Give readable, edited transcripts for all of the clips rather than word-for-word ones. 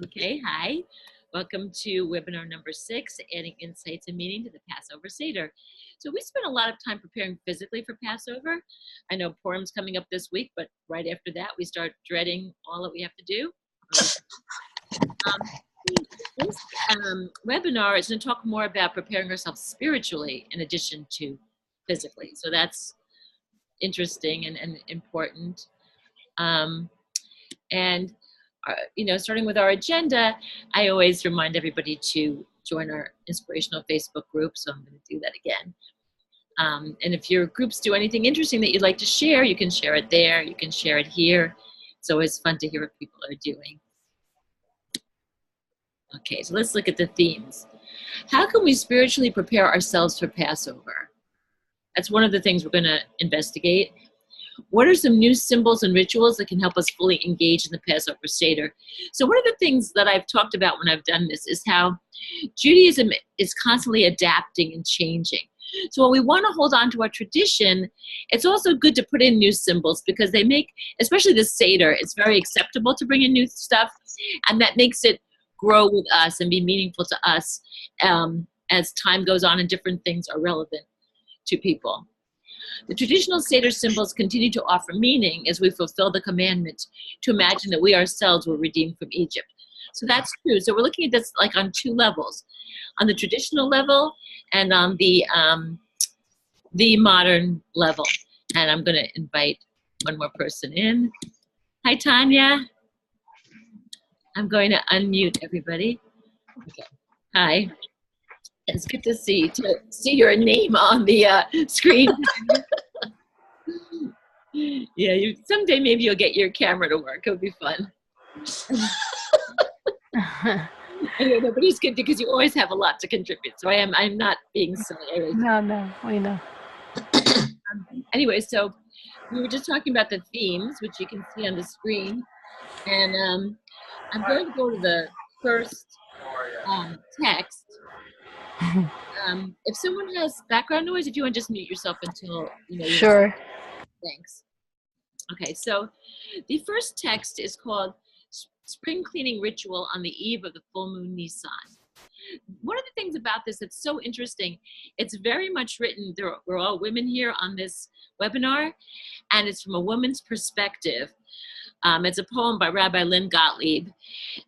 Okay, hi. Welcome to webinar number 6, adding insights and meaning to the Passover Seder. So we spent a lot of time preparing physically for Passover. I know Purim's coming up this week, but right after that, we start dreading all that we have to do. This webinar is going to talk more about preparing ourselves spiritually in addition to physically. So that's interesting and important. Starting with our agenda, I always remind everybody to join our inspirational Facebook group, so I'm going to do that again. And if your groups do anything interesting that you'd like to share, you can share it there, you can share it here. It's always fun to hear what people are doing. Okay, so let's look at the themes. How can we spiritually prepare ourselves for Passover? That's one of the things we're going to investigate. What are some new symbols and rituals that can help us fully engage in the Passover Seder? So one of the things that I've talked about when I've done this is how Judaism is constantly adapting and changing. So when we want to hold on to our tradition, it's also good to put in new symbols because they make, especially the Seder, it's very acceptable to bring in new stuff, and that makes it grow with us and be meaningful to us as time goes on and different things are relevant to people. The traditional Seder symbols continue to offer meaning as we fulfill the commandment to imagine that we ourselves were redeemed from Egypt. So that's true. So we're looking at this like on two levels, on the traditional level and on the modern level. And I'm going to invite one more person in. Hi, Tanya. I'm going to unmute everybody. Okay. Hi. It's good to see your name on the screen. Yeah, someday maybe you'll get your camera to work. It'll be fun. Anyway, but it's good because you always have a lot to contribute. So I'm not being silly. No, we know. Anyway, so we were just talking about the themes, which you can see on the screen, and I'm going to go to the first text. If someone has background noise, if you want to just mute yourself until Sure. Thanks. Okay, so the first text is called Spring Cleaning Ritual on the Eve of the Full Moon Nisan. One of the things about this that's so interesting, it's very much written, we're all women here on this webinar, and it's from a woman's perspective. It's a poem by Rabbi Lynn Gottlieb,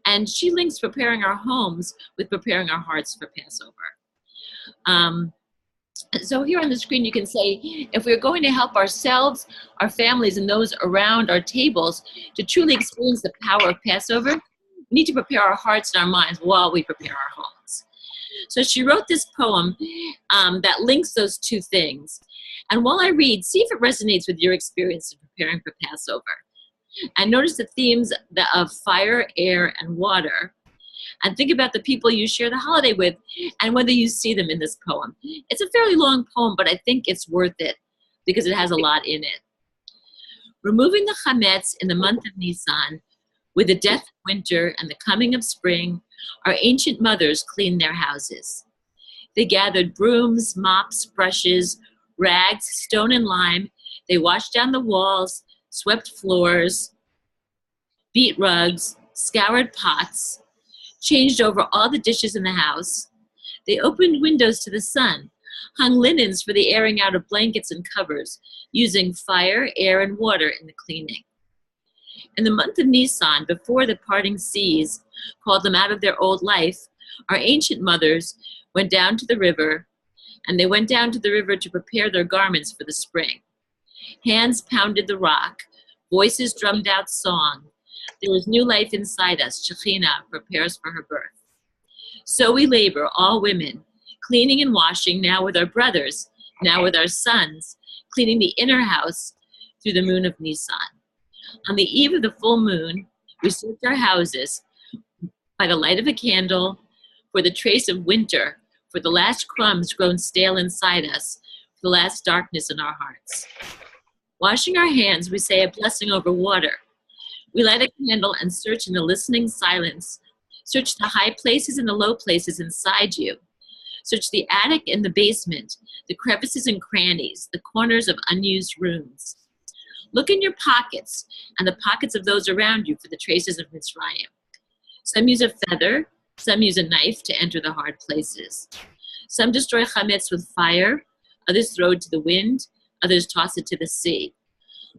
and she links preparing our homes with preparing our hearts for Passover. So here on the screen, you can say, if we're going to help ourselves, our families, and those around our tables to truly experience the power of Passover, we need to prepare our hearts and our minds while we prepare our homes. So she wrote this poem that links those two things. And while I read, see if it resonates with your experience in preparing for Passover. And notice the themes of fire, air, and water. And think about the people you share the holiday with and whether you see them in this poem. It's a fairly long poem, but I think it's worth it because it has a lot in it. Removing the chametz in the month of Nisan, with the death of winter and the coming of spring, our ancient mothers cleaned their houses. They gathered brooms, mops, brushes, rags, stone and lime. They washed down the walls, swept floors, beat rugs, scoured pots, changed over all the dishes in the house. They opened windows to the sun, hung linens for the airing out of blankets and covers, using fire, air, and water in the cleaning. In the month of Nisan, before the parting seas called them out of their old life, our ancient mothers went down to the river, and they went down to the river to prepare their garments for the spring. Hands pounded the rock, voices drummed out song. There was new life inside us. Shekhinah prepares for her birth. So we labor, all women, cleaning and washing, now with our brothers, now with our sons, cleaning the inner house through the moon of Nisan. On the eve of the full moon, we search our houses by the light of a candle for the trace of winter, for the last crumbs grown stale inside us, for the last darkness in our hearts. Washing our hands, we say a blessing over water. We light a candle and search in the listening silence. Search the high places and the low places inside you. Search the attic and the basement, the crevices and crannies, the corners of unused rooms. Look in your pockets and the pockets of those around you for the traces of Mitzrayim. Some use a feather, some use a knife to enter the hard places. Some destroy chametz with fire, others throw it to the wind, others toss it to the sea.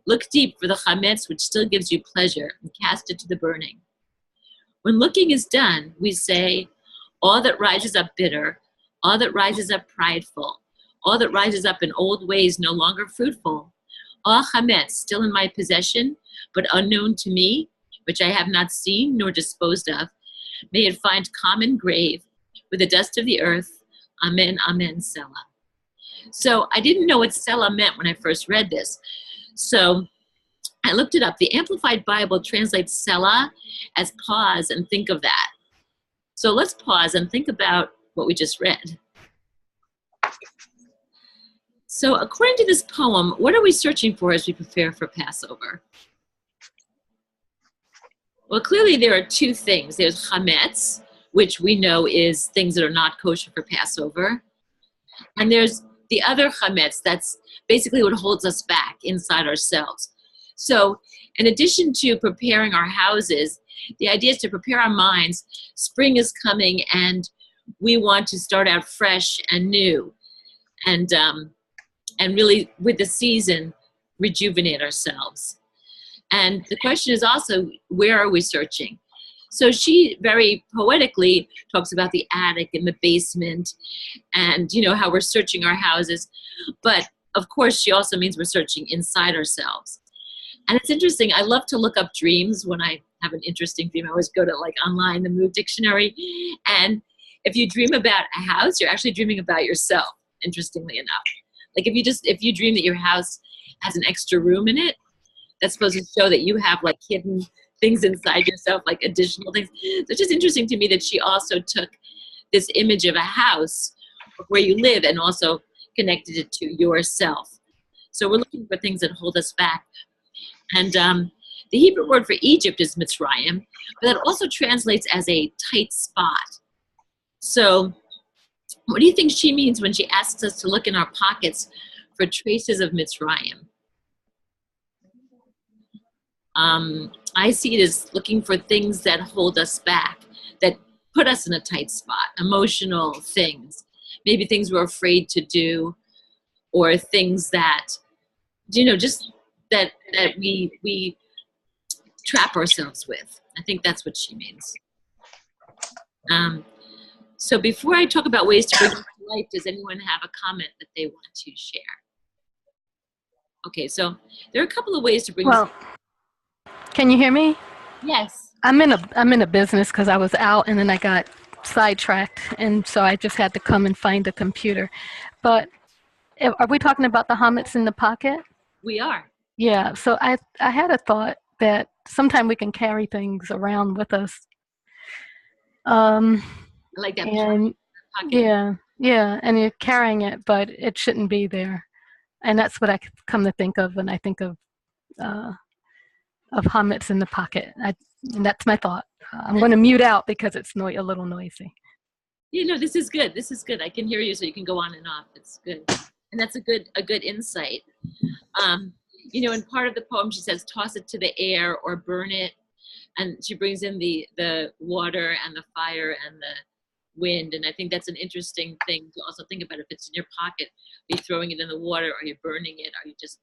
Look deep for the chametz which still gives you pleasure and cast it to the burning. When looking is done, we say, all that rises up bitter, all that rises up prideful, all that rises up in old ways no longer fruitful, all chametz still in my possession, but unknown to me, which I have not seen nor disposed of, may it find common grave with the dust of the earth. Amen, amen, Selah. So I didn't know what Selah meant when I first read this. So I looked it up. The Amplified Bible translates Selah as pause and think of that. So let's pause and think about what we just read. So according to this poem, what are we searching for as we prepare for Passover? Well, clearly there are two things. There's chametz, which we know is things that are not kosher for Passover. And there's the other chametz, that's basically what holds us back inside ourselves. So in addition to preparing our houses, the idea is to prepare our minds. Spring is coming and we want to start out fresh and new and really with the season rejuvenate ourselves. And the question is also, where are we searching? So she very poetically talks about the attic and the basement and, you know, how we're searching our houses. But of course, she also means we're searching inside ourselves. And it's interesting. I love to look up dreams when I have an interesting dream. I always go to like online, the Mood Dictionary. And if you dream about a house, you're actually dreaming about yourself, interestingly enough. Like if you dream that your house has an extra room in it, that's supposed to show that you have like hidden things inside yourself, like additional things. So it's just interesting to me that she also took this image of a house where you live and also connected it to yourself. So we're looking for things that hold us back. And the Hebrew word for Egypt is Mitzrayim, but that also translates as a tight spot. So what do you think she means when she asks us to look in our pockets for traces of Mitzrayim? I see it as looking for things that hold us back, that put us in a tight spot, emotional things, maybe things we're afraid to do, or things that, you know, just that we trap ourselves with. I think that's what she means. So before I talk about ways to bring it to life, does anyone have a comment that they want to share? Okay, so there are a couple of ways to bring. Well, can you hear me? Yes. I'm in a business because I was out and then I got sidetracked, and so I just had to come and find the computer. But are we talking about the hummus in the pocket? We are. Yeah. So I had a thought that sometime we can carry things around with us. I like that. And yeah, and you're carrying it, but it shouldn't be there. And that's what I come to think of when I think of hummus in the pocket. And that's my thought. I'm going to mute out because it's a little noisy. You know, this is good. This is good. I can hear you, so you can go on and off. It's good, and that's a good insight. You know, in part of the poem, she says, "Toss it to the air or burn it," and she brings in the water and the fire and the wind. And I think that's an interesting thing to also think about. If it's in your pocket, are you throwing it in the water? Are you burning it? Are you just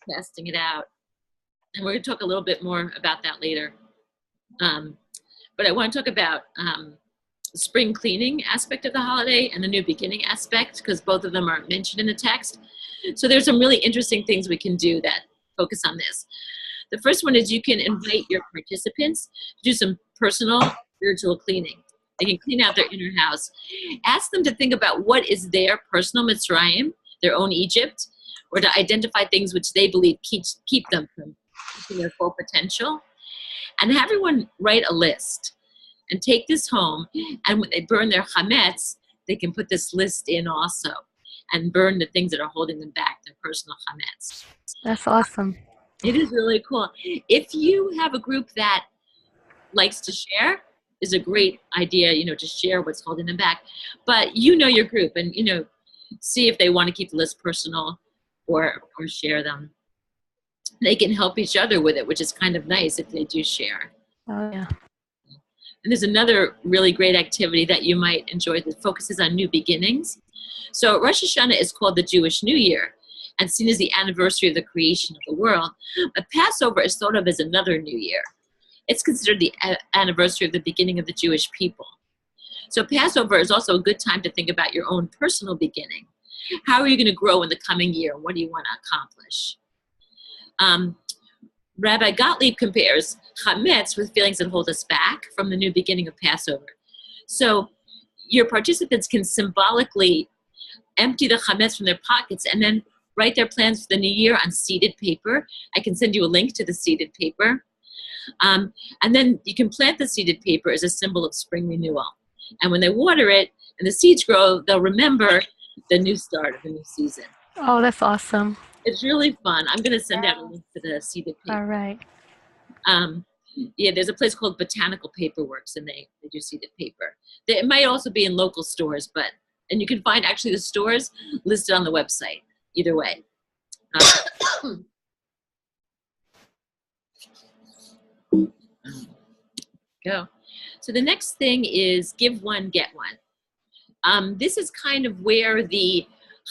casting it out? And we're going to talk a little bit more about that later. But I want to talk about the spring cleaning aspect of the holiday and the new beginning aspect, because both of them are mentioned in the text. So there's some really interesting things we can do that focus on this. The first one is you can invite your participants to do some personal spiritual cleaning. They can clean out their inner house. Ask them to think about what is their personal Mitzrayim, their own Egypt, or to identify things which they believe keep them from reaching their full potential. And have everyone write a list and take this home. And when they burn their chametz, they can put this list in also and burn the things that are holding them back, their personal chametz. That's awesome. It is really cool. If you have a group that likes to share, is a great idea, you know, to share what's holding them back. But you know your group and, you know, see if they want to keep the list personal or share them. They can help each other with it, which is kind of nice if they do share. Oh, yeah. And there's another really great activity that you might enjoy that focuses on new beginnings. So Rosh Hashanah is called the Jewish New Year and seen as the anniversary of the creation of the world. But Passover is thought of as another New Year. It's considered the anniversary of the beginning of the Jewish people. So Passover is also a good time to think about your own personal beginning. How are you going to grow in the coming year? What do you want to accomplish? Rabbi Gottlieb compares chametz with feelings that hold us back from the new beginning of Passover. So your participants can symbolically empty the chametz from their pockets and then write their plans for the new year on seeded paper. I can send you a link to the seeded paper. And then you can plant the seeded paper as a symbol of spring renewal. And when they water it and the seeds grow, they'll remember the new start of the new season. Oh, that's awesome. It's really fun. I'm going to send out a link to the seeded paper. All right. Yeah, there's a place called Botanical Paperworks, and they do seeded paper. It might also be in local stores, and you can find actually the stores listed on the website, either way. Go. So the next thing is give one, get one. This is kind of where the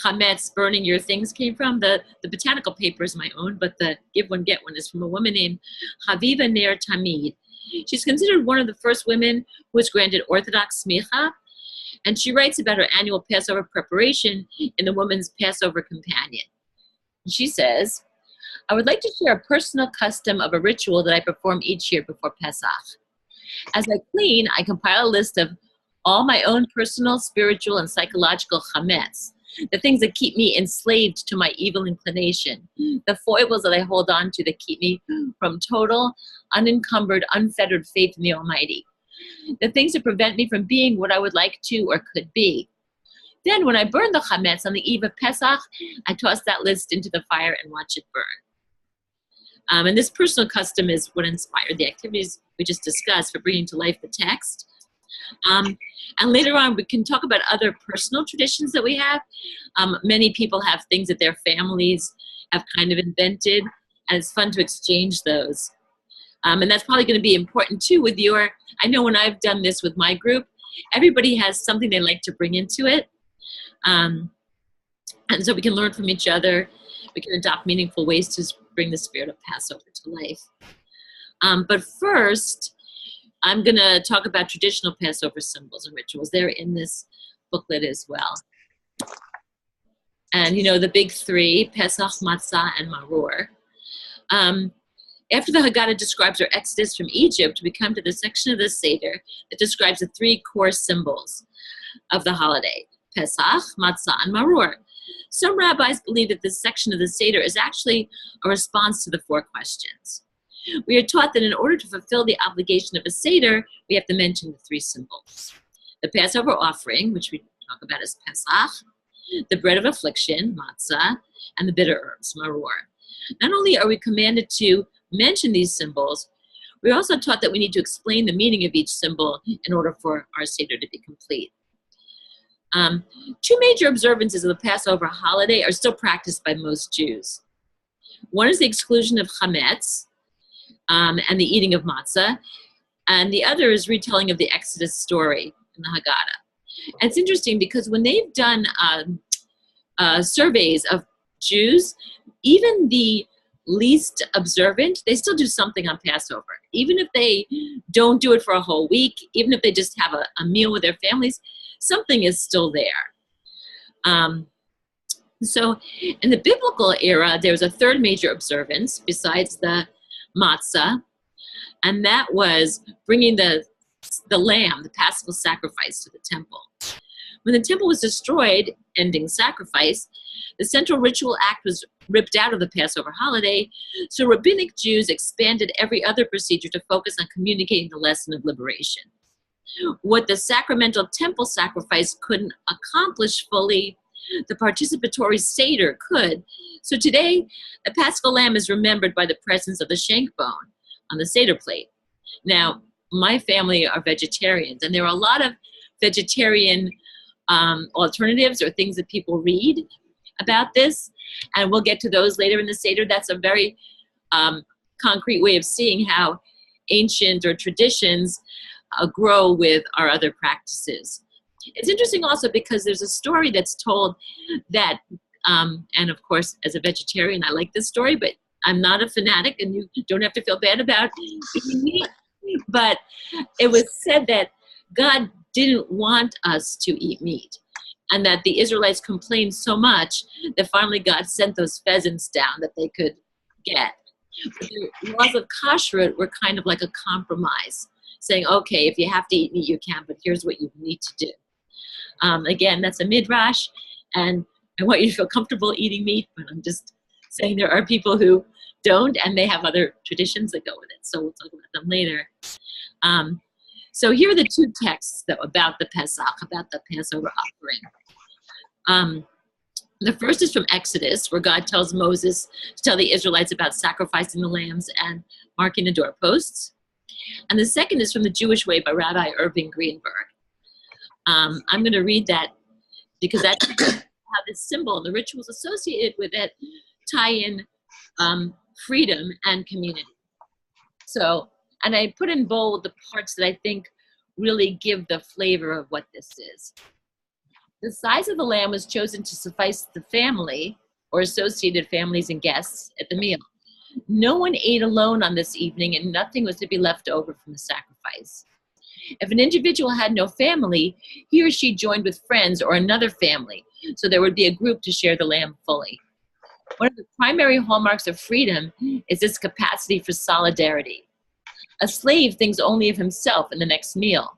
chametz, burning your things, came from. The botanical paper is my own, but the give one, get one is from a woman named Haviva Ner Tamid. She's considered one of the first women who was granted Orthodox smicha, and she writes about her annual Passover preparation in the Woman's Passover Companion. She says, I would like to share a personal custom of a ritual that I perform each year before Pesach. As I clean, I compile a list of all my own personal, spiritual, and psychological chametz, the things that keep me enslaved to my evil inclination, the foibles that I hold on to that keep me from total, unencumbered, unfettered faith in the Almighty, the things that prevent me from being what I would like to or could be. Then when I burn the chametz on the eve of Pesach, I toss that list into the fire and watch it burn. And this personal custom is what inspired the activities we just discussed for bringing to life the text. And later on, we can talk about other personal traditions that we have. Many people have things that their families have kind of invented, and it's fun to exchange those. And that's probably going to be important too with I know when I've done this with my group, everybody has something they like to bring into it. And so we can learn from each other. We can adopt meaningful ways to bring the spirit of Passover to life. But first, I'm going to talk about traditional Passover symbols and rituals. They're in this booklet as well. And, the big three, Pesach, Matzah, and Morar. After the Haggadah describes our exodus from Egypt, we come to the section of the Seder that describes the three core symbols of the holiday, Pesach, Matzah, and Morar. Some rabbis believe that this section of the Seder is actually a response to the four questions. We are taught that in order to fulfill the obligation of a Seder, we have to mention the three symbols. The Passover offering, which we talk about as Pesach, the bread of affliction, Matzah, and the bitter herbs, Morar. Not only are we commanded to mention these symbols, we're also taught that we need to explain the meaning of each symbol in order for our Seder to be complete. Two major observances of the Passover holiday are still practiced by most Jews. One is the exclusion of chametz and the eating of matzah, and the other is retelling of the Exodus story in the Haggadah. And it's interesting because when they've done surveys of Jews, even the least observant, they still do something on Passover. Even if they don't do it for a whole week, even if they just have a meal with their families, something is still there. So in the biblical era, there was a third major observance besides the matzah, and that was bringing the lamb, the Paschal sacrifice, to the temple. When the temple was destroyed, ending sacrifice, the central ritual act was ripped out of the Passover holiday, so rabbinic Jews expanded every other procedure to focus on communicating the lesson of liberation. What the sacramental temple sacrifice couldn't accomplish fully, the participatory Seder could. So today, the Paschal lamb is remembered by the presence of the Shank bone on the Seder plate. Now, my family are vegetarians, and there are a lot of vegetarian alternatives or things that people read about this, and we'll get to those later in the Seder. That's a very concrete way of seeing how ancient or traditions grow with our other practices. It's interesting also because there's a story that's told that, and of course, as a vegetarian, I like this story, but I'm not a fanatic, and you don't have to feel bad about eating meat. But it was said that God didn't want us to eat meat, and that the Israelites complained so much that finally God sent those pheasants down that they could get. But the laws of kashrut were kind of like a compromise, saying, okay, if you have to eat meat, you can, but here's what you need to do. Again, that's a midrash, and I want you to feel comfortable eating meat, but I'm just saying there are people who don't, and they have other traditions that go with it. So we'll talk about them later. So here are the two texts, though, about the Pesach, about the Passover offering. The first is from Exodus, where God tells Moses to tell the Israelites about sacrificing the lambs and marking the doorposts. And the second is from the Jewish Way by Rabbi Irving Greenberg. I'm going to read that because that's how this symbol and the rituals associated with it tie in freedom and community. So, and I put in bold the parts that I think really give the flavor of what this is. The size of the lamb was chosen to suffice the family or associated families and guests at the meal. No one ate alone on this evening, and nothing was to be left over from the sacrifice. If an individual had no family, he or she joined with friends or another family, so there would be a group to share the lamb fully. One of the primary hallmarks of freedom is its capacity for solidarity. A slave thinks only of himself in the next meal.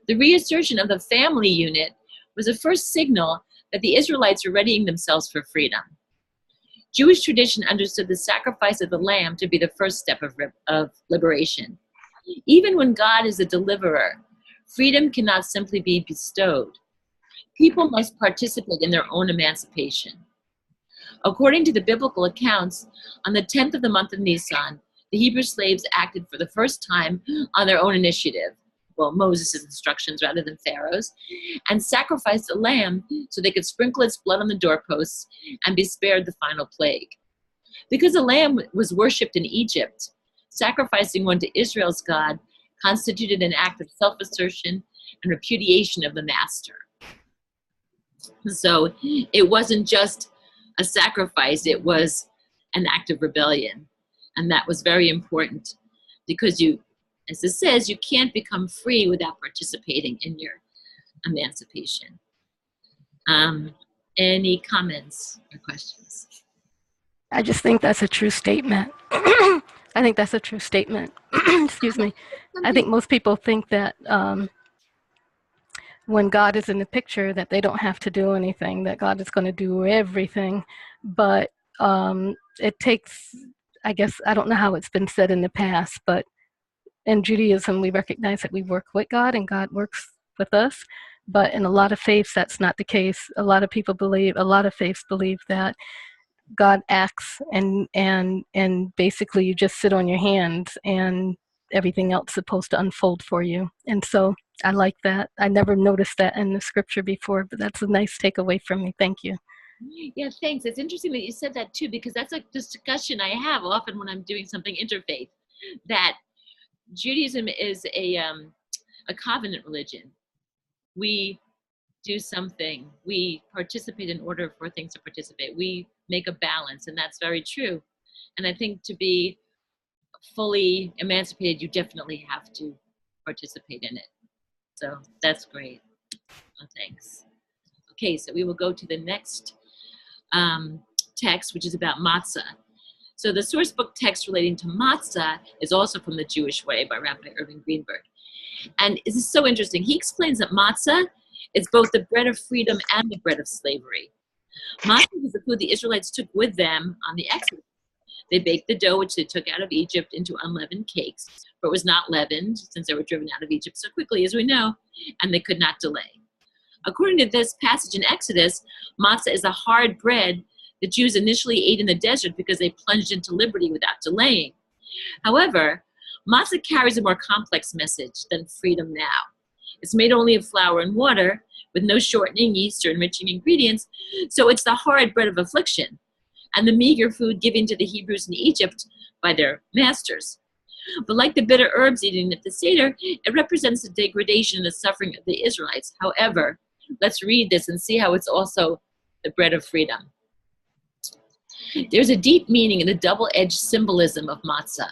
The reassertion of the family unit was a first signal that the Israelites were readying themselves for freedom. Jewish tradition understood the sacrifice of the lamb to be the first step of liberation. Even when God is the deliverer, freedom cannot simply be bestowed. People must participate in their own emancipation. According to the biblical accounts, on the 10th of the month of Nisan, the Hebrew slaves acted for the first time on their own initiative, well, Moses' instructions rather than Pharaoh's, and sacrificed a lamb so they could sprinkle its blood on the doorposts and be spared the final plague. Because a lamb was worshipped in Egypt, sacrificing one to Israel's God constituted an act of self-assertion and repudiation of the master. So it wasn't just a sacrifice, it was an act of rebellion. And that was very important because you, as it says, you can't become free without participating in your emancipation. Any comments or questions? I just think that's a true statement. I think that's a true statement. Excuse me. I think most people think that when God is in the picture that they don't have to do anything, that God is going to do everything. But it takes, I guess, I don't know how it's been said in the past, but in Judaism, we recognize that we work with God and God works with us. But in a lot of faiths, that's not the case. A lot of faiths believe that God acts and basically you just sit on your hands and everything else is supposed to unfold for you. And so I like that. I never noticed that in the scripture before, but that's a nice takeaway from me. Thank you. Yeah, thanks. It's interesting that you said that too, because that's a discussion I have often when I'm doing something interfaith, that Judaism is a covenant religion. We do something, we participate in order for things to participate. We make a balance, and that's very true. And I think to be fully emancipated, you definitely have to participate in it. So that's great. Well, thanks. Okay, so we will go to the next text, which is about matzah. So the source book text relating to matzah is also from the Jewish Way by Rabbi Irving Greenberg. And this is so interesting. He explains that matzah is both the bread of freedom and the bread of slavery. Matzah was the food the Israelites took with them on the Exodus. They baked the dough, which they took out of Egypt, into unleavened cakes, but it was not leavened since they were driven out of Egypt so quickly, as we know, and they could not delay. According to this passage in Exodus, matzah is a hard bread the Jews initially ate in the desert because they plunged into liberty without delaying. However, matzah carries a more complex message than freedom now. It's made only of flour and water, with no shortening, yeast, or enriching ingredients, so it's the hard bread of affliction, and the meager food given to the Hebrews in Egypt by their masters. But like the bitter herbs eaten at the Seder, it represents the degradation and the suffering of the Israelites. However, let's read this and see how it's also the bread of freedom. There's a deep meaning in the double-edged symbolism of matzah.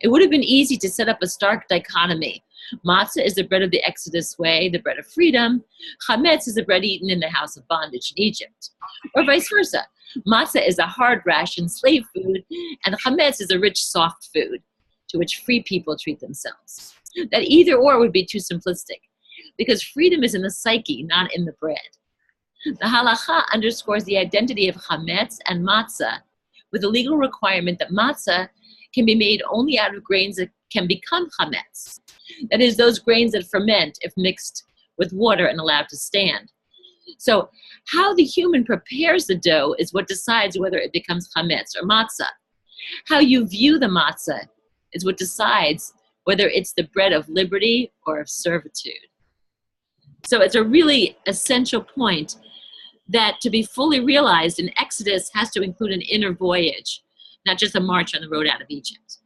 It would have been easy to set up a stark dichotomy. Matzah is the bread of the Exodus way, the bread of freedom. Chametz is the bread eaten in the house of bondage in Egypt. Or vice versa. Matzah is a hard ration slave food, and chametz is a rich soft food to which free people treat themselves. That either or would be too simplistic, because freedom is in the psyche, not in the bread. The halacha underscores the identity of chametz and matzah with the legal requirement that matzah can be made only out of grains that can become chametz. That is, those grains that ferment if mixed with water and allowed to stand. So how the human prepares the dough is what decides whether it becomes chametz or matzah. How you view the matzah is what decides whether it's the bread of liberty or of servitude. So it's a really essential point that to be fully realized, an exodus has to include an inner voyage, not just a march on the road out of Egypt.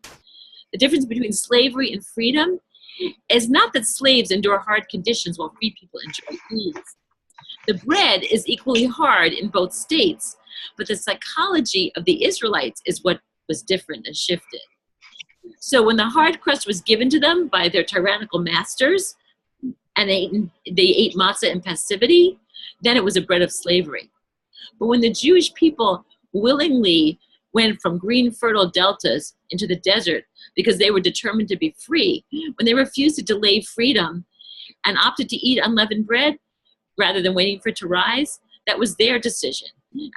The difference between slavery and freedom is not that slaves endure hard conditions while free people enjoy ease. The bread is equally hard in both states, but the psychology of the Israelites is what was different and shifted. So when the hard crust was given to them by their tyrannical masters, and they ate matzah in passivity, then it was a bread of slavery. But when the Jewish people willingly went from green fertile deltas into the desert because they were determined to be free, when they refused to delay freedom and opted to eat unleavened bread rather than waiting for it to rise, that was their decision.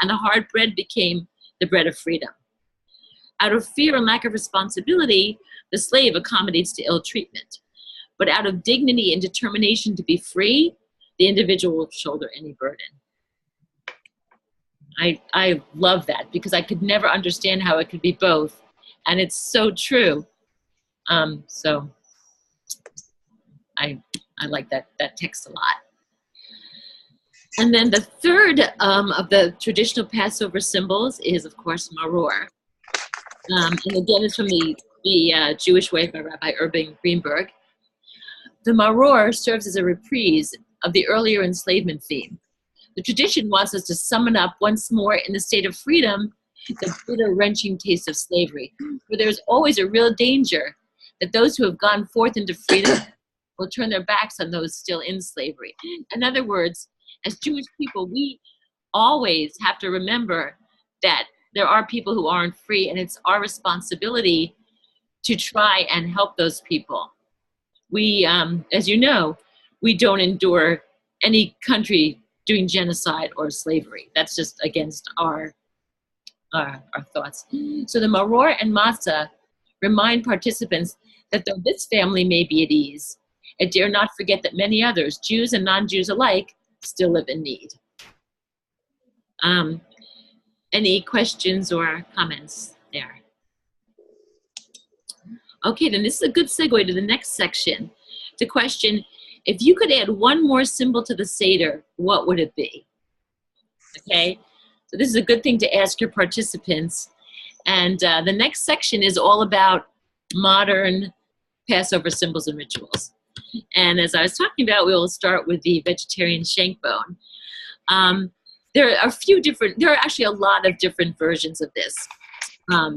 And the hard bread became the bread of freedom. Out of fear and lack of responsibility, the slave accommodates to ill treatment. But out of dignity and determination to be free, the individual will shoulder any burden. I love that because I could never understand how it could be both. And it's so true. So I like that text a lot. And then the third of the traditional Passover symbols is, of course, Morar. And again, it's from the Jewish Way by Rabbi Urban Greenberg. The Morar serves as a reprise of the earlier enslavement theme. The tradition wants us to summon up once more in the state of freedom the bitter, wrenching taste of slavery, where there's always a real danger that those who have gone forth into freedom will turn their backs on those still in slavery. In other words, as Jewish people, we always have to remember that there are people who aren't free, and it's our responsibility to try and help those people. We, as you know, we don't endure any country doing genocide or slavery. That's just against our thoughts. So the Morar and Matzah remind participants that though this family may be at ease, it dare not forget that many others, Jews and non-Jews alike, still live in need. Any questions or comments there? Okay, then this is a good segue to the next section. The question, if you could add one more symbol to the Seder, what would it be? Okay, so this is a good thing to ask your participants. And the next section is all about modern Passover symbols and rituals. And as I was talking about, we will start with the vegetarian shank bone. There are actually a lot of different versions of this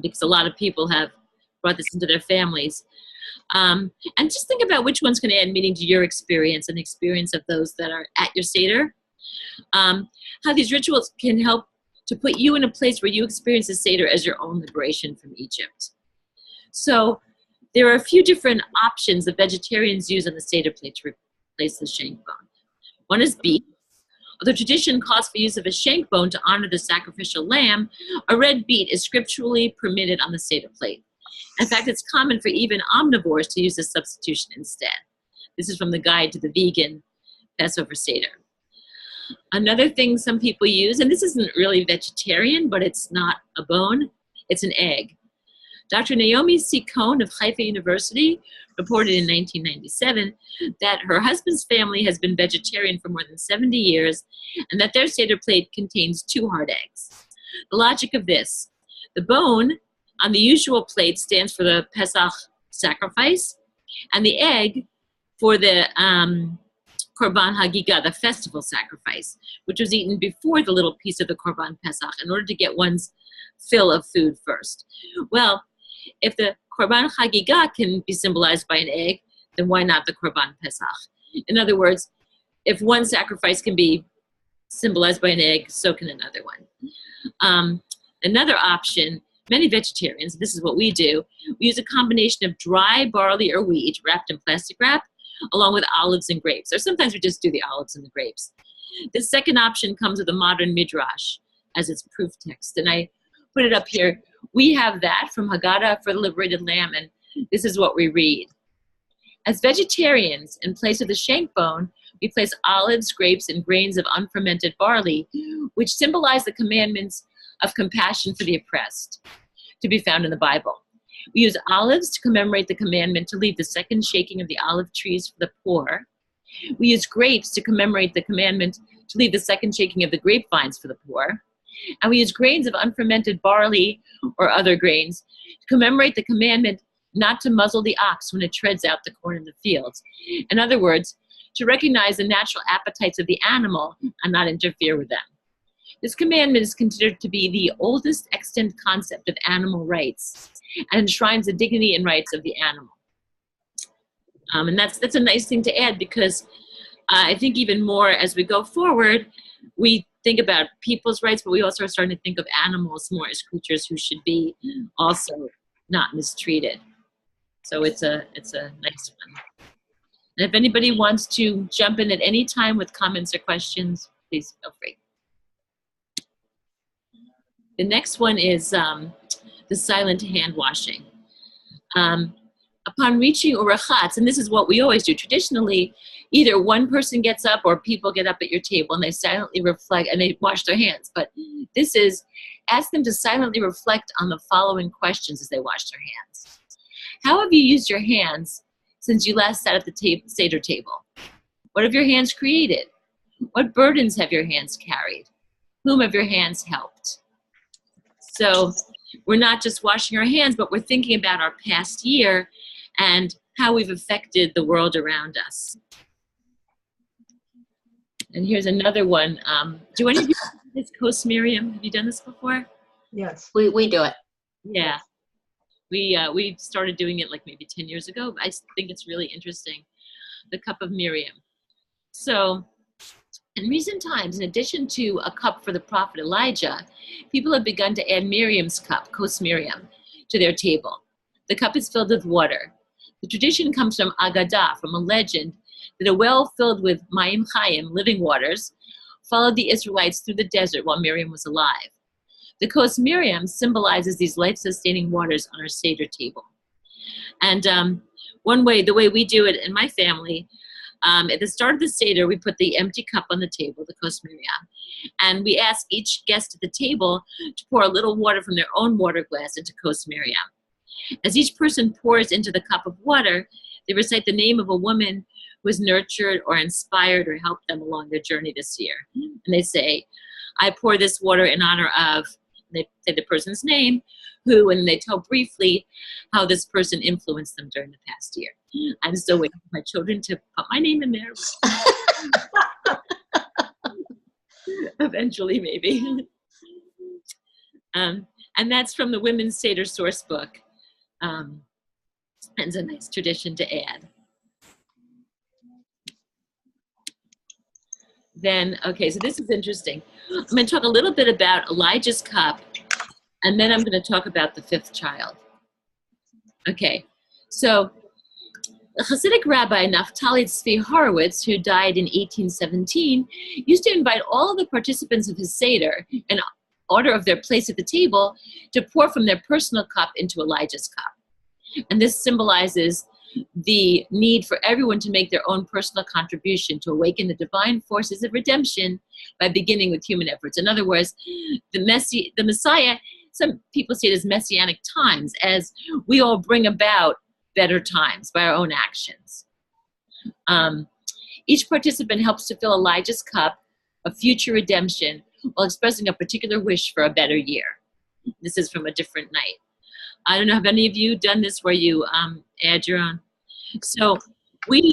because a lot of people have brought this into their families. And just think about which one's going to add meaning to your experience and the experience of those that are at your Seder. How these rituals can help to put you in a place where you experience the Seder as your own liberation from Egypt. So there are a few different options that vegetarians use on the Seder plate to replace the shank bone. One is beef. Although tradition calls for use of a shank bone to honor the sacrificial lamb, a red beet is scripturally permitted on the Seder plate. In fact, it's common for even omnivores to use this substitution instead. This is from the Guide to the Vegan Passover Seder. Another thing some people use, and this isn't really vegetarian, but it's not a bone, it's an egg. Dr. Naomi C. Cohn of Haifa University reported in 1997 that her husband's family has been vegetarian for more than 70 years and that their Seder plate contains 2 hard eggs. The logic of this, the bone on the usual plate stands for the Pesach sacrifice, and the egg for the Korban Hagigah, the festival sacrifice, which was eaten before the little piece of the Korban Pesach in order to get one's fill of food first. Well, if the Korban Hagigah can be symbolized by an egg, then why not the Korban Pesach? In other words, if one sacrifice can be symbolized by an egg, so can another one. Another option, many vegetarians, this is what we do, we use a combination of dry barley or wheat wrapped in plastic wrap, along with olives and grapes. Or sometimes we just do the olives and the grapes. The second option comes with a modern midrash as its proof text. And I put it up here. We have that from Haggadah for the Liberated Lamb, and this is what we read. As vegetarians, in place of the shank bone, we place olives, grapes, and grains of unfermented barley, which symbolize the commandments of compassion for the oppressed, to be found in the Bible. We use olives to commemorate the commandment to leave the second shaking of the olive trees for the poor. We use grapes to commemorate the commandment to leave the second shaking of the grapevines for the poor. And we use grains of unfermented barley or other grains to commemorate the commandment not to muzzle the ox when it treads out the corn in the fields. In other words, to recognize the natural appetites of the animal and not interfere with them. This commandment is considered to be the oldest extant concept of animal rights and enshrines the dignity and rights of the animal. And that's a nice thing to add, because I think even more as we go forward, we think about people's rights, but we also are starting to think of animals more as creatures who should be also not mistreated. So it's a nice one. And if anybody wants to jump in at any time with comments or questions, please feel free. The next one is the silent hand washing. Upon reaching urachatz, and this is what we always do, traditionally, either one person gets up or people get up at your table and they silently reflect and they wash their hands. But this is, ask them to silently reflect on the following questions as they wash their hands. How have you used your hands since you last sat at the Seder table? What have your hands created? What burdens have your hands carried? Whom have your hands helped? So we're not just washing our hands, but we're thinking about our past year and how we've affected the world around us. And here's another one. Do any of you do this Kos Miriam? Have you done this before? Yes, we do it. Yeah. We started doing it like maybe 10 years ago. I think it's really interesting. The cup of Miriam. So in recent times, in addition to a cup for the prophet Elijah, people have begun to add Miriam's cup, Kos Miriam, to their table. The cup is filled with water. The tradition comes from Agadah, from a legend that a well filled with Mayim Chayim, living waters, followed the Israelites through the desert while Miriam was alive. The Kos Miriam symbolizes these life-sustaining waters on our Seder table. And the way we do it in my family, at the start of the Seder, we put the empty cup on the table, the Kos Miriam, and we ask each guest at the table to pour a little water from their own water glass into Kos Miriam. As each person pours into the cup of water, they recite the name of a woman who has nurtured or inspired or helped them along their journey this year. And they say, I pour this water in honor of, they say the person's name, who, and they tell briefly how this person influenced them during the past year. I'm still waiting for my children to put my name in there. Eventually, maybe. And that's from the Women's Seder source book. And it's a nice tradition to add. Then, okay, so this is interesting. I'm going to talk a little bit about Elijah's cup, and then I'm going to talk about the fifth child. Okay, so the Hasidic rabbi Naftali Tzvi Horowitz, who died in 1817, used to invite all of the participants of his Seder, in order of their place at the table, to pour from their personal cup into Elijah's cup. And this symbolizes the need for everyone to make their own personal contribution to awaken the divine forces of redemption by beginning with human efforts. In other words, the Messiah, some people see it as messianic times, as we all bring about better times by our own actions. Each participant helps to fill Elijah's cup of future redemption while expressing a particular wish for a better year. This is from a different night. I don't know, have any of you done this where you add your own? So we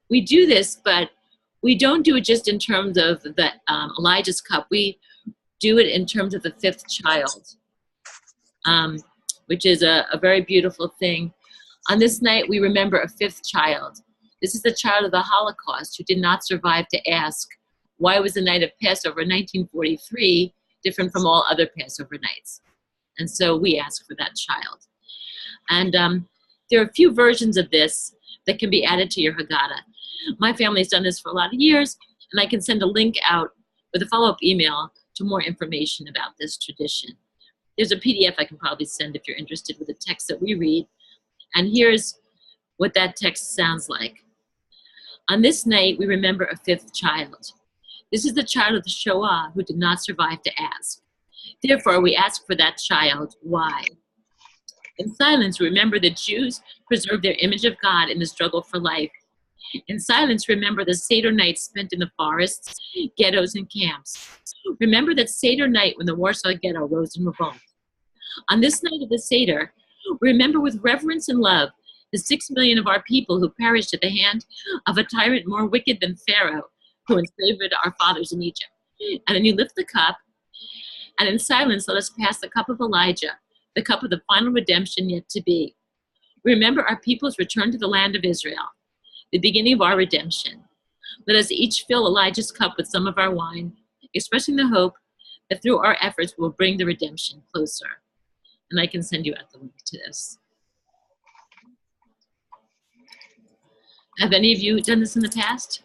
do this, but we don't do it just in terms of the Elijah's cup. We do it in terms of the fifth child, which is a very beautiful thing. On this night, we remember a fifth child. This is the child of the Holocaust who did not survive to ask, why was the night of Passover in 1943 different from all other Passover nights? And so we ask for that child. And there are a few versions of this that can be added to your Haggadah. My family's done this for a lot of years, and I can send a link out with a follow-up email to more information about this tradition. There's a PDF I can probably send if you're interested with the text that we read. And here's what that text sounds like. On this night, we remember a fifth child. This is the child of the Shoah who did not survive to ask. Therefore, we ask for that child. Why? In silence, remember the Jews preserved their image of God in the struggle for life. In silence, remember the Seder nights spent in the forests, ghettos, and camps. Remember that Seder night when the Warsaw Ghetto rose in revolt. On this night of the Seder, remember with reverence and love the 6 million of our people who perished at the hand of a tyrant more wicked than Pharaoh, who enslaved our fathers in Egypt. And then you lift the cup, and in silence, let us pass the cup of Elijah, the cup of the final redemption yet to be. Remember our people's return to the land of Israel, the beginning of our redemption. Let us each fill Elijah's cup with some of our wine, expressing the hope that through our efforts we'll bring the redemption closer. And I can send you out the link to this. Have any of you done this in the past?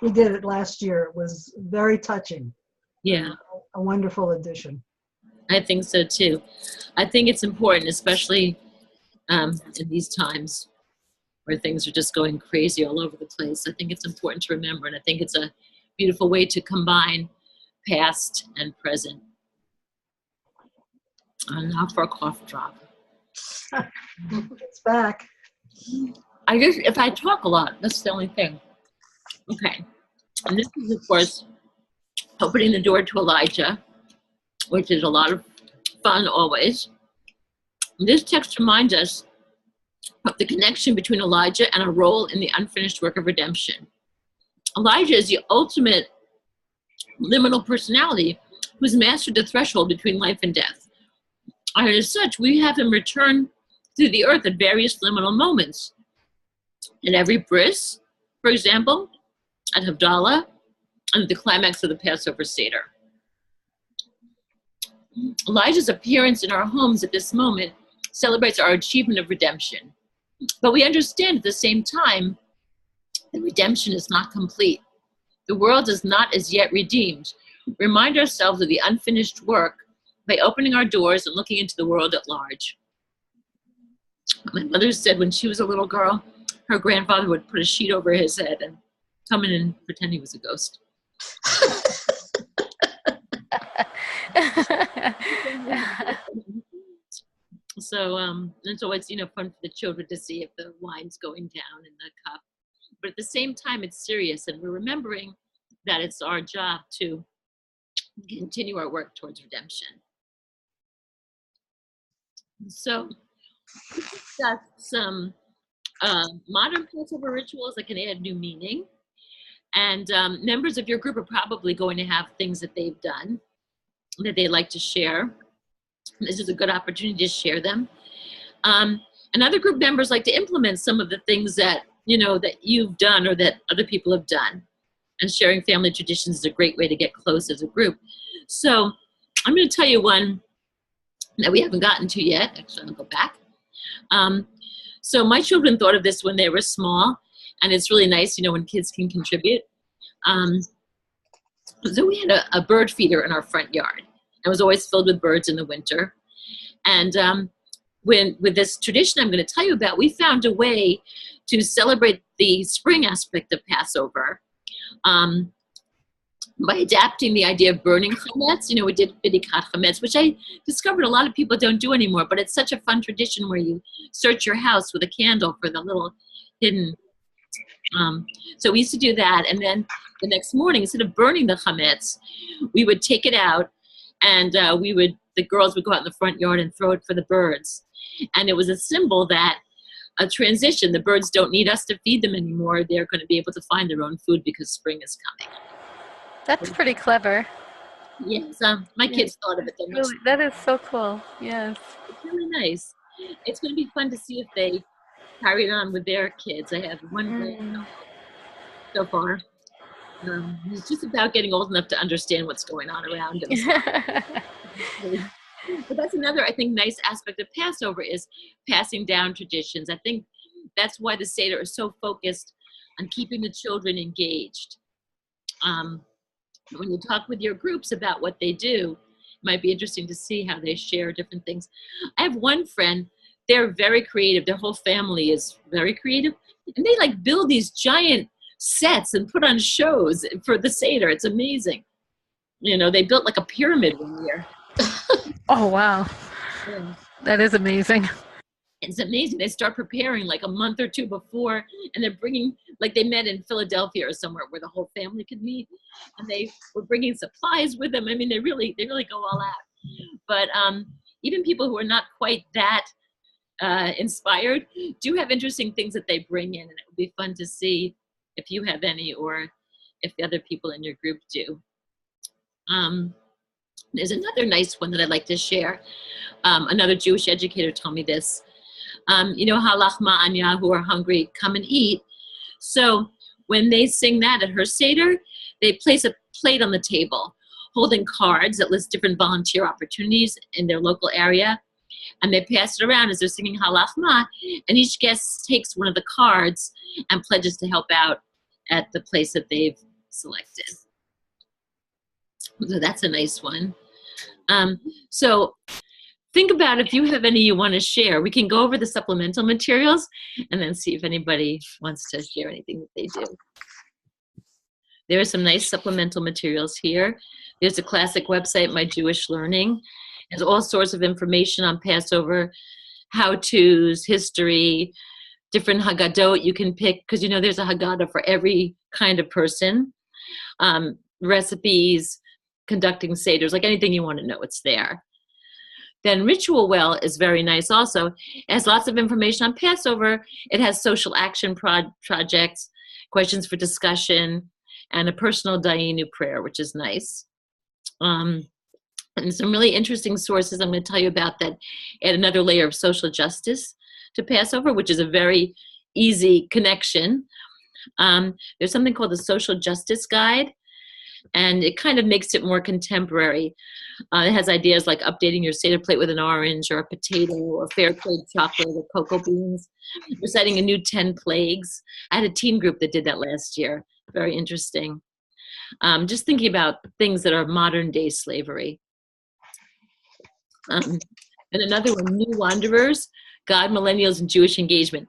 We did it last year. It was very touching. Yeah. A wonderful addition. I think so too. I think it's important, especially in these times where things are just going crazy all over the place. I think it's important to remember, and I think it's a beautiful way to combine past and present. And now for a cough drop. It's back. I guess if I talk a lot, that's the only thing. Okay. And this is, of course, opening the door to Elijah, which is a lot of fun always. This text reminds us of the connection between Elijah and a role in the unfinished work of redemption. Elijah is the ultimate liminal personality who's mastered the threshold between life and death. And as such, we have him return through the earth at various liminal moments. In every bris, for example, at Havdalah, and at the climax of the Passover Seder. Elijah's appearance in our homes at this moment celebrates our achievement of redemption. But we understand at the same time that redemption is not complete. The world is not as yet redeemed. Remind ourselves of the unfinished work by opening our doors and looking into the world at large. My mother said when she was a little girl, her grandfather would put a sheet over his head and come in and pretend he was a ghost. So it's always, fun for the children to see if the wine's going down in the cup. But at the same time, it's serious, and we're remembering that it's our job to continue our work towards redemption. So we've got some modern Passover rituals that can add new meaning. And members of your group are probably going to have things that they've done that they'd like to share. This is a good opportunity to share them. And other group members like to implement some of the things that, that you've done or that other people have done. And sharing family traditions is a great way to get close as a group. So I'm going to tell you one that we haven't gotten to yet. Actually, I'll go back. So my children thought of this when they were small, and it's really nice, when kids can contribute. So we had a bird feeder in our front yard. It was always filled with birds in the winter. And with this tradition I'm going to tell you about, we found a way to celebrate the spring aspect of Passover by adapting the idea of burning chametz. We did bidikat chametz, which I discovered a lot of people don't do anymore, but it's such a fun tradition where you search your house with a candle for the little hidden. So we used to do that, and then the next morning, instead of burning the chametz, we would take it out, and we would the girls would go out in the front yard and throw it for the birds. And it was a symbol that a transition. The birds don't need us to feed them anymore. They're going to be able to find their own food because spring is coming. That's pretty clever. Yes, my kids thought of it. Really, that is so cool. Yes. It's really nice. It's going to be fun to see if they carry it on with their kids. I have one grandchild so far. He's just about getting old enough to understand what's going on around him. But that's another, I think, nice aspect of Passover is passing down traditions. I think that's why the Seder is so focused on keeping the children engaged. When you talk with your groups about what they do, it might be interesting to see how they share different things. I have one friend, they're very creative. Their whole family is very creative. And they like build these giant sets and put on shows for the Seder. It's amazing. You know, they built like a pyramid one year. Oh, wow. Yeah. That is amazing. It's amazing. They start preparing like a month or two before, and they're bringing, like they met in Philadelphia or somewhere where the whole family could meet, and they were bringing supplies with them. I mean, they really go all out. But even people who are not quite that inspired do have interesting things that they bring in, and it would be fun to see if you have any or if the other people in your group do. There's another nice one that I'd like to share. Another Jewish educator told me this. You know, halach ma'anya, who are hungry, come and eat. So when they sing that at her Seder, they place a plate on the table holding cards that list different volunteer opportunities in their local area. And they pass it around as they're singing halach ma, and each guest takes one of the cards and pledges to help out at the place that they've selected. So that's a nice one. So think about if you have any you want to share. We can go over the supplemental materials and then see if anybody wants to share anything that they do. There are some nice supplemental materials here. There's a classic website, My Jewish Learning. There's all sorts of information on Passover, how-tos, history, different Haggadot you can pick, because you know there's a Haggadah for every kind of person. Recipes, conducting Seders, like anything you want to know, it's there. Then Ritual Well is very nice also. It has lots of information on Passover. It has social action projects, questions for discussion, and a personal Dayenu prayer, which is nice. And some really interesting sources I'm going to tell you about that add another layer of social justice to Passover, which is a very easy connection. There's something called the Social Justice Guide, and it kind of makes it more contemporary. It has ideas like updating your Seder plate with an orange or a potato or fair trade chocolate or cocoa beans, reciting a new 10 plagues. I had a teen group that did that last year. Very interesting. Just thinking about things that are modern day slavery. And another one, New Wanderers, God, Millennials, and Jewish Engagement.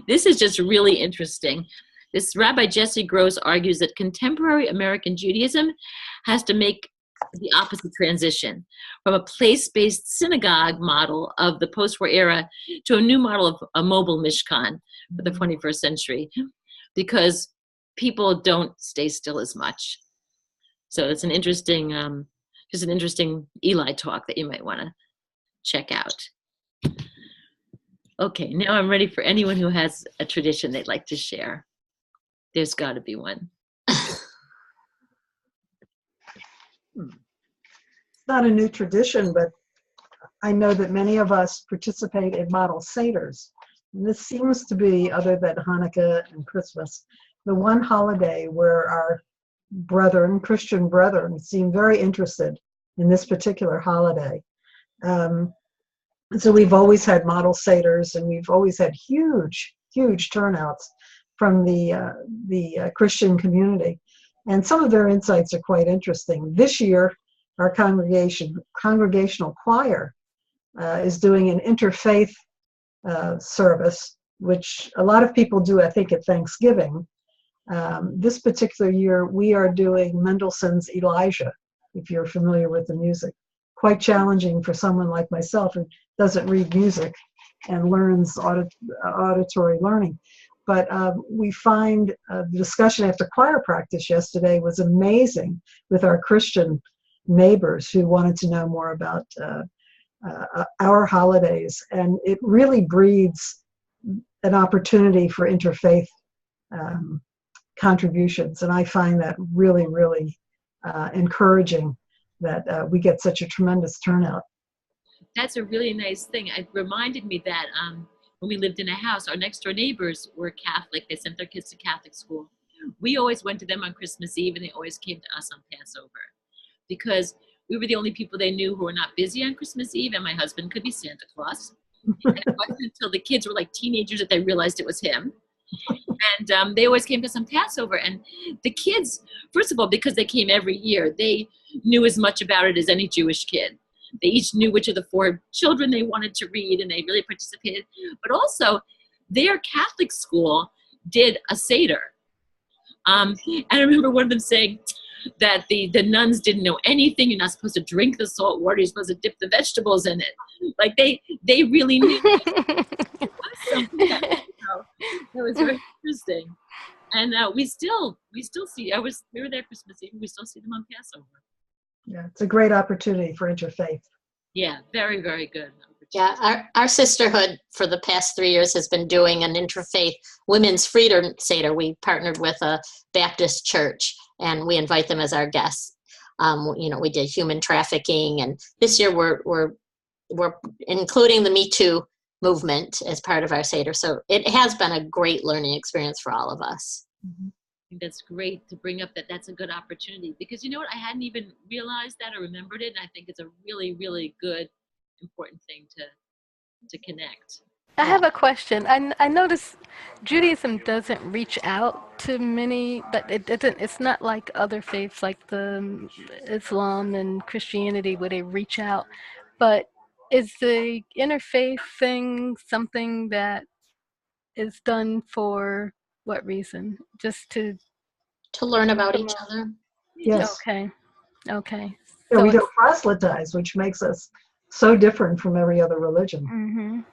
This is just really interesting. This Rabbi Jesse Gross argues that contemporary American Judaism has to make the opposite transition from a place-based synagogue model of the post-war era to a new model of a mobile mishkan for the 21st century, because people don't stay still as much. So it's an interesting, just an interesting Eli talk that you might want to check out. Okay, now I'm ready for anyone who has a tradition they'd like to share. There's got to be one. It's not a new tradition, but I know that many of us participate in model Seders. And this seems to be, other than Hanukkah and Christmas, the one holiday where our brethren, Christian brethren, seem very interested in this particular holiday. So we've always had model Seders, and we've always had huge, huge turnouts from the Christian community. And some of their insights are quite interesting. This year, our congregational choir is doing an interfaith service, which a lot of people do, I think, at Thanksgiving. This particular year, we are doing Mendelssohn's Elijah, if you're familiar with the music. Quite challenging for someone like myself who doesn't read music and learns auditory learning. But we find the discussion after choir practice yesterday was amazing with our Christian neighbors who wanted to know more about our holidays. And it really breeds an opportunity for interfaith contributions. And I find that really, really encouraging that we get such a tremendous turnout. That's a really nice thing. It reminded me that when we lived in a house, our next door neighbors were Catholic. They sent their kids to Catholic school. We always went to them on Christmas Eve, and they always came to us on Passover, because we were the only people they knew who were not busy on Christmas Eve, and my husband could be Santa Claus. And it wasn't until the kids were like teenagers that they realized it was him. And they always came to us on Passover. And the kids, first of all, because they came every year, they knew as much about it as any Jewish kid. They each knew which of the 4 children they wanted to read, and they really participated. But also, their Catholic school did a Seder. And I remember one of them saying that the nuns didn't know anything. You're not supposed to drink the salt water. You're supposed to dip the vegetables in it. Like they really knew. It was something that was very interesting. And we still see. We were there Christmas Eve. We still see them on Passover. Yeah, it's a great opportunity for interfaith. Yeah, very, very good. Yeah, our sisterhood for the past 3 years has been doing an interfaith women's freedom Seder. We partnered with a Baptist church, and we invite them as our guests. We did human trafficking, and this year we're including the Me Too movement as part of our Seder. So it has been a great learning experience for all of us. Mm-hmm. I think that's great to bring up that's a good opportunity, because you know what, I hadn't even realized that or remembered it, and I think it's a really, really good, important thing to connect. I have a question. I notice Judaism doesn't reach out to many, but it's not like other faiths like the Islam and Christianity where they reach out. But is the interfaith thing something that is done for what reason? Just to learn about each other. Yes. Okay. Yeah, So we don't proselytize, which makes us so different from every other religion.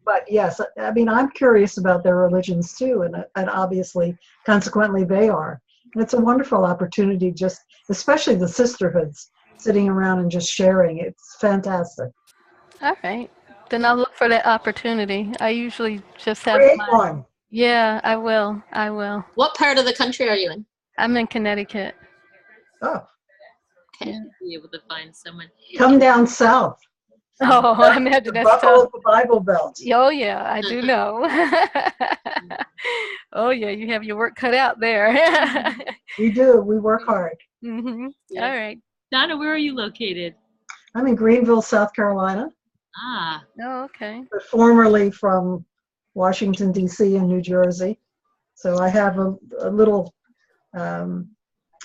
But yes, I mean, I'm curious about their religions too, and obviously, consequently, they are. And it's a wonderful opportunity, just especially the sisterhoods sitting around and just sharing. It's fantastic. all right. Then I'll look for that opportunity. I usually just have Create one. Yeah, I will. What part of the country are you in? I'm in Connecticut. Oh, Okay. Be able to find someone. come down south. Oh, I imagine that's buckle tough. of the Bible Belt. Oh, yeah, I do know. Oh, yeah, you have your work cut out there. We do. We work hard. Yes. All right. Donna, where are you located? I'm in Greenville, South Carolina, Ah, Oh, okay. but formerly from Washington, D.C. and New Jersey. So I have a little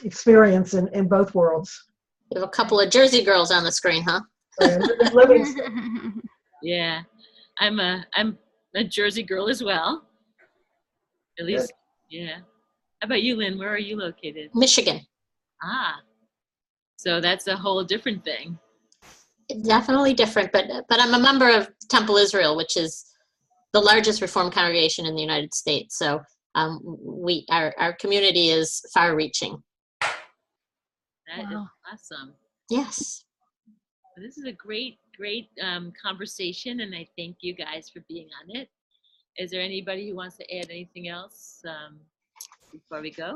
experience in both worlds. You have a couple of Jersey girls on the screen, huh? I live in Livingston. yeah. I'm a Jersey girl as well. At least, yeah. How about you, Lynn? Where are you located? Michigan. Ah, so that's a whole different thing. Definitely different, but I'm a member of Temple Israel, which is the largest Reformed congregation in the United States. So our community is far-reaching. That is awesome. Yes. This is a great conversation, and I thank you guys for being on it. Is there anybody who wants to add anything else before we go?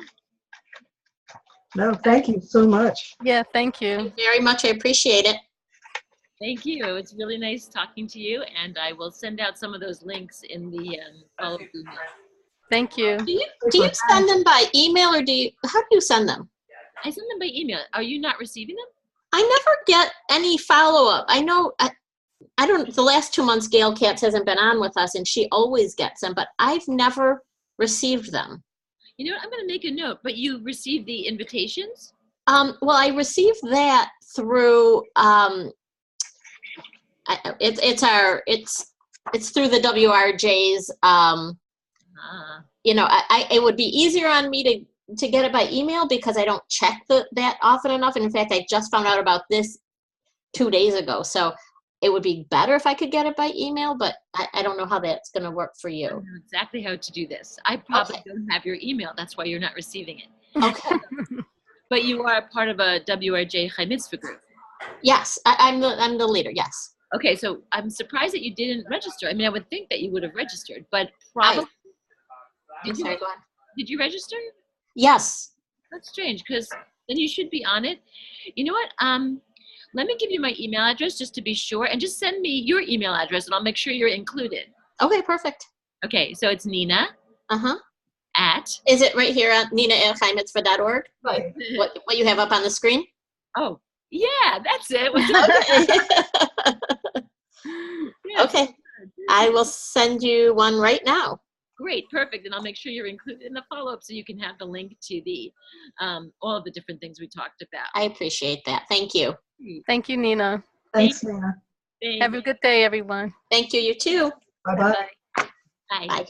No, thank you so much. Yeah, thank you. Thank you very much. I appreciate it. Thank you. It's really nice talking to you, and I will send out some of those links in the follow-up email. Thank you. Do you send them by email, or how do you send them? I send them by email. Are you not receiving them? I never get any follow-up. I know, I don't, the last 2 months, Gail Katz hasn't been on with us, and she always gets them, but I've never received them. You know what? I'm going to make a note, but you received the invitations? Well, I received that through, it's through the WRJ's, it would be easier on me to get it by email because I don't check that often enough. And in fact, I just found out about this 2 days ago. So it would be better if I could get it by email, but I don't know how that's going to work for you. I know exactly how to do this. I probably don't have your email. That's why you're not receiving it. Okay. But you are part of a WRJ Chai Mitzvah group. Yes, I'm the leader. Yes. Okay, so I'm surprised that you didn't register. I mean, I would think that you would have registered, but probably. I'm sorry, go on. Did you register? Yes. That's strange, because then you should be on it. You know what? Let me give you my email address just to be sure, and just send me your email address, and I'll make sure you're included. Okay, perfect. Okay, so it's Nina. At. Is it right here at nina@chaimitzvah.org? Right. What you have up on the screen? Oh, yeah, that's it. Yes. Okay. I will send you one right now. Great, perfect, and I'll make sure you're included in the follow-up so you can have the link to the all of the different things we talked about. I appreciate that. Thank you. Thank you, Nina. Thanks, Nina. Have a good day, everyone. Thank you. You too. Bye-bye. Bye. Bye.